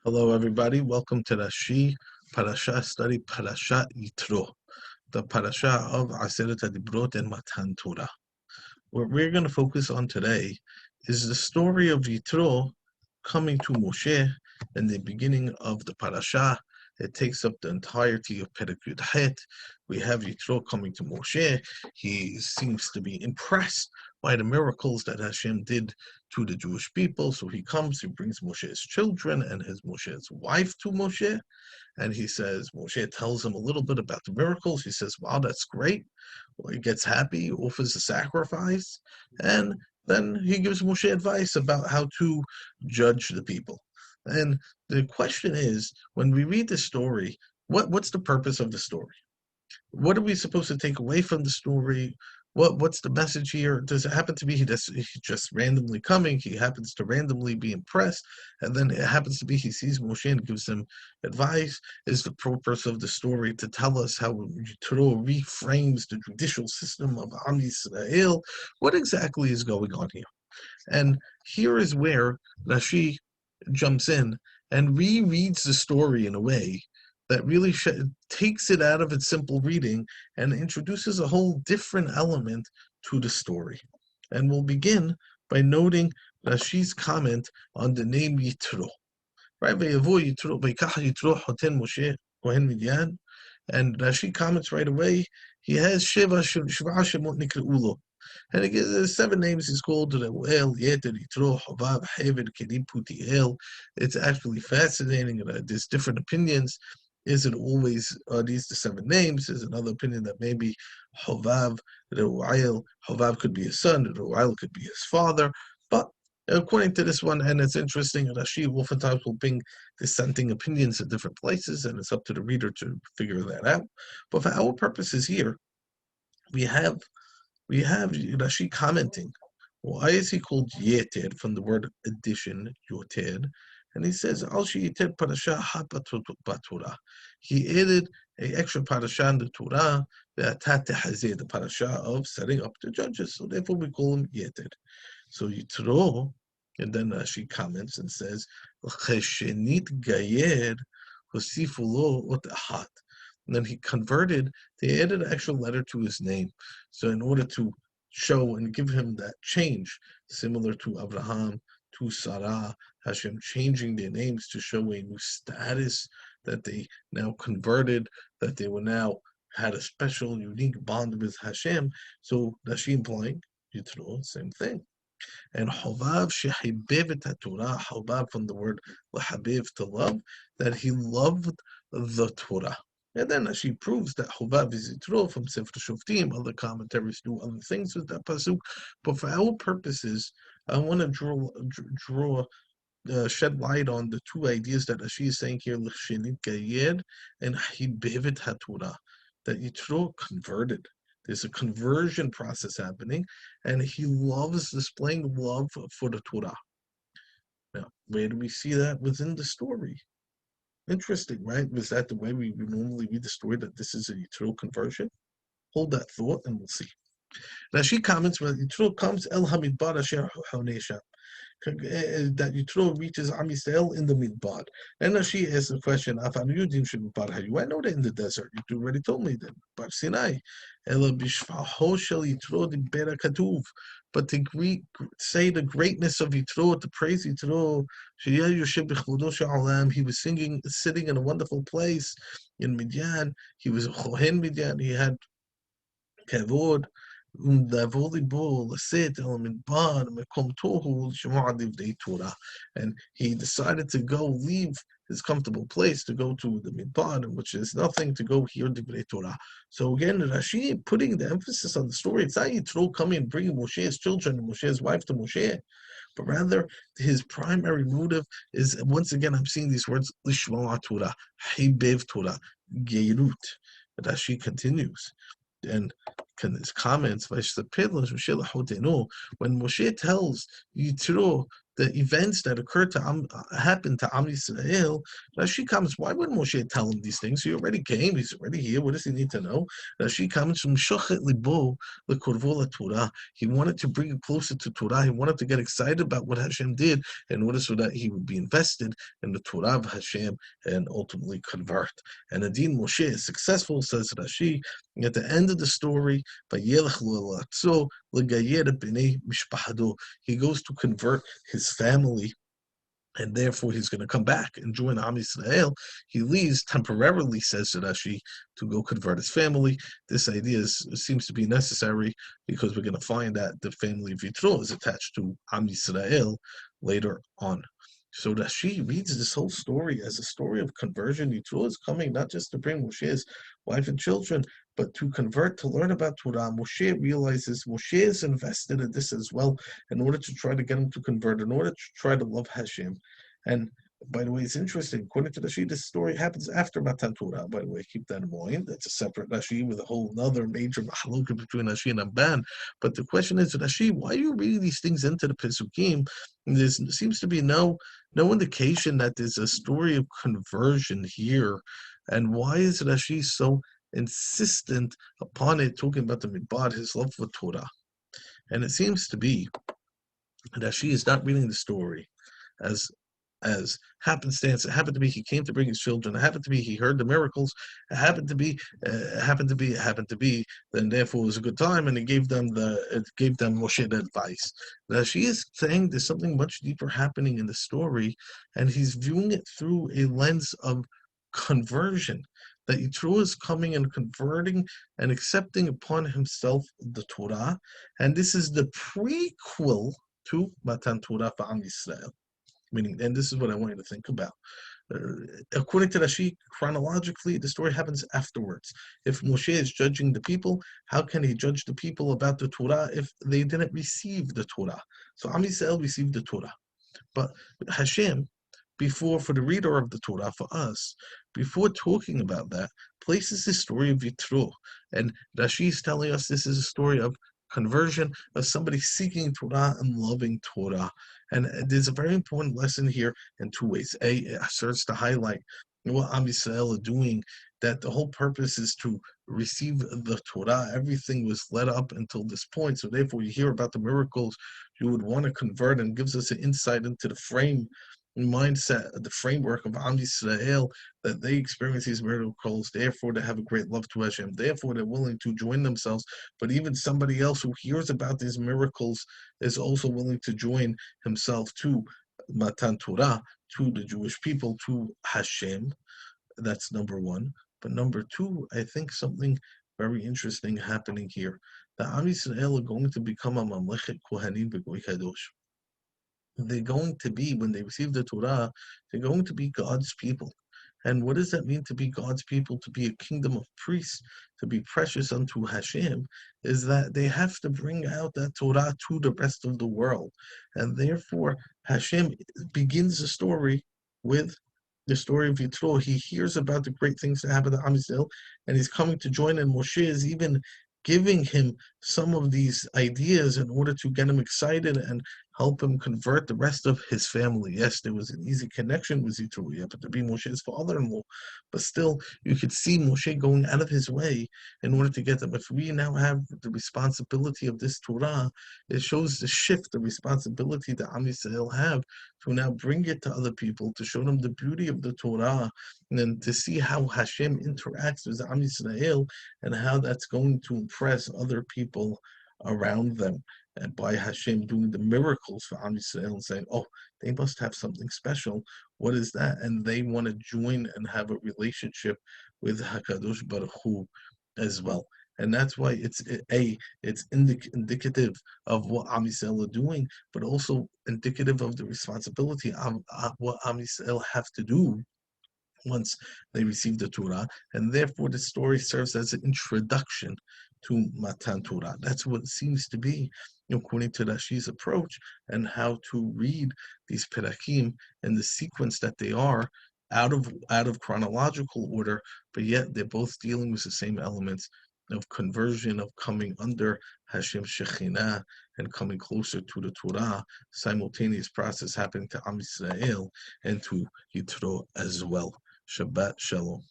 Hello, everybody. Welcome to Rashi Parasha Study Parashat Yitro, the Parasha of Aseret HaDibrot and Matan Torah. What we're going to focus on today is the story of Yitro coming to Moshe in the beginning of the Parasha. It takes up the entirety of Perek Yud Het. We have Yitro coming to Moshe. He seems to be impressed by the miracles that Hashem did to the Jewish people. So he comes, he brings Moshe's children and Moshe's wife to Moshe. And he says, Moshe tells him a little bit about the miracles. He says, wow, that's great. Well, he gets happy, offers a sacrifice, and then he gives Moshe advice about how to judge the people. And the question is, when we read the story, what's the purpose of the story? What are we supposed to take away from the story? What's the message here? Does it happen to be he's just randomly coming? He happens to randomly be impressed, and then it happens to be he sees Moshe and gives him advice. Is the purpose of the story to tell us how Yitro reframes the judicial system of Am Yisrael? What exactly is going on here? And here is where Rashi jumps in and rereads the story in a way that really takes it out of its simple reading and introduces a whole different element to the story. And we'll begin by noting Rashi's comment on the name Yitro. Right? Yitro, Moshe, Kohen Midyan. And Rashi comments right away, he has Sheva Shemot Nikreulo. And it gives 7 names. He's called Reuel, Yeter, Yitro, Hovav, Hever, Kedim, Putiel. It's actually fascinating. There's different opinions. Is it always, are these the 7 names? There's another opinion that maybe Hovav, Reuel, Hovav could be his son, Reuel could be his father. But according to this one, and it's interesting, Rashi oftentimes will bring dissenting opinions at different places, and it's up to the reader to figure that out. But for our purposes here, we have Rashi commenting. Why is he called Yeter from the word addition, Yoter? And he says, Al Yeter Parasha Torah. He added an extra parasha in the Torah, the parasha of setting up the judges. So therefore we call him Yeter. So Yitro, and then Rashi comments and says, Cheshenit Gayer Hosifulo Otahat. And then he converted, they added an extra letter to his name. So in order to show and give him that change, similar to Abraham, to Sarah, Hashem changing their names to show a new status that they now converted, that they were now had a special, unique bond with Hashem. So Rashi implying, Yitro, same thing. And Hovav shehibev et Torah, Hovav from the word lahabev, to love, that he loved the Torah. And then she proves that Hovav is Yitro from Sefer Shoftim. Other commentaries do other things with that pasuk. But for our purposes, I want to shed light on the 2 ideas that Rashi is saying here: L'shenit Gayer and Hibevet HaTorah. That Yitro converted. There's a conversion process happening, and he loves displaying love for the Torah. Now, where do we see that within the story? Interesting, right? Was that the way we normally read the story, that this is a Yitro conversion? Hold that thought and we'll see. Now she comments, when Yitro comes, El Hamidbar Asher Haonesha, that Yitro reaches Am Yisrael in the Midbar. And now she asks the question, I know that in the desert. You already told me that. Bar Sinai. But to say the greatness of Yitro, to praise Yitro, he was sitting in a wonderful place in Midyan. He was a Kohen Midyan. He had kavod, and he decided to go leave his comfortable place to go to the midbar, which is nothing, to go hear divrei Torah. So again, Rashi putting the emphasis on the story. It's not Yitro coming and bringing Moshe's children and Moshe's wife to Moshe, but rather his primary motive is, once again, I'm seeing these words, Lishma Torah, Hibev Torah, Geirut. Rashi continues. And his comments, when Moshe tells Yitro the events that occurred to happened to Am Yisrael, Rashi comes, why would Moshe tell him these things? He already came, he's already here, what does he need to know? Rashi comes from Shochet Libo Lekorvo Torah. He wanted to bring it closer to Torah, he wanted to get excited about what Hashem did in order so that he would be invested in the Torah of Hashem and ultimately convert. And Adin Moshe is successful, says Rashi, at the end of the story, he goes to convert his family, and therefore he's going to come back and join Am Yisrael. He leaves temporarily, says Rashi, to go convert his family. This idea seems to be necessary because we're going to find that the family of Yitro is attached to Am Yisrael later on. So Rashi reads this whole story as a story of conversion. Yitro is coming not just to bring Moshe's wife and children, but to convert, to learn about Torah. Moshe realizes Moshe is invested in this as well in order to try to get him to convert, in order to try to love Hashem. And by the way, it's interesting. According to Rashi, this story happens after Matan Torah. By the way, keep that in mind. That's a separate Rashi with a whole other major mahloka between Rashi and Ramban. But the question is, Rashi, why are you reading these things into the Pesukim? There seems to be no indication that there's a story of conversion here. And why is Rashi so insistent upon it, talking about the Midbar, his love for Torah? And it seems to be that she is not reading the story as happenstance. It happened to be he came to bring his children. It happened to be he heard the miracles. It happened to be. Then therefore it was a good time, and it gave them Moshe the advice. Now she is saying there's something much deeper happening in the story, and he's viewing it through a lens of conversion. That Yitro is coming and converting and accepting upon himself the Torah, and this is the prequel to Matan Torah for Am Yisrael. Meaning, and this is what I want you to think about. According to Rashi, chronologically, the story happens afterwards. If Moshe is judging the people, how can he judge the people about the Torah if they didn't receive the Torah? So Am Yisrael received the Torah. But Hashem, for the reader of the Torah, for us, before talking about that, places the story of Yitro. And Rashi is telling us this is a story of conversion, of somebody seeking Torah and loving Torah. And there's a very important lesson here in two ways. A, it starts to highlight what Am Yisrael are doing, that the whole purpose is to receive the Torah. Everything was led up until this point. So therefore, you hear about the miracles, you would want to convert, and gives us an insight into the mindset, the framework of Am Yisrael, that they experience these miracles, therefore they have a great love to Hashem, therefore they're willing to join themselves. But even somebody else who hears about these miracles is also willing to join himself to Matan Torah, to the Jewish people, to Hashem. That's number one. But number two, I think something very interesting happening here. The Am Yisrael are going to become a Mamlechet Kohanim B'Goy Kadosh. They're going to be, when they receive the Torah, they're going to be God's people. And what does that mean to be God's people, to be a kingdom of priests, to be precious unto Hashem, is that they have to bring out that Torah to the rest of the world. And therefore, Hashem begins the story with the story of Yitro. He hears about the great things that happen to Am Yisrael, and he's coming to join, and Moshe is even giving him some of these ideas in order to get him excited and help him convert the rest of his family. Yes, there was an easy connection with Yitro. He happened to be Moshe's father-in-law, but still, you could see Moshe going out of his way in order to get them. If we now have the responsibility of this Torah, it shows the shift, the responsibility that Am Yisrael have to now bring it to other people, to show them the beauty of the Torah, and then to see how Hashem interacts with Am Yisrael and how that's going to impress other people around them. And by Hashem doing the miracles for Am Yisrael and saying, oh, they must have something special. What is that? And they want to join and have a relationship with HaKadosh Baruch Hu as well. And that's why it's indicative of what Am Yisrael are doing, but also indicative of the responsibility of what Am Yisrael have to do once they receive the Torah, and therefore the story serves as an introduction to Matan Torah. That's what it seems to be, according to Rashi's approach, and how to read these Perakim in the sequence that they are, out of chronological order, but yet they're both dealing with the same elements of conversion, of coming under Hashem Shekhinah and coming closer to the Torah, simultaneous process happening to Am Yisrael and to Yitro as well. Shabbat Shalom.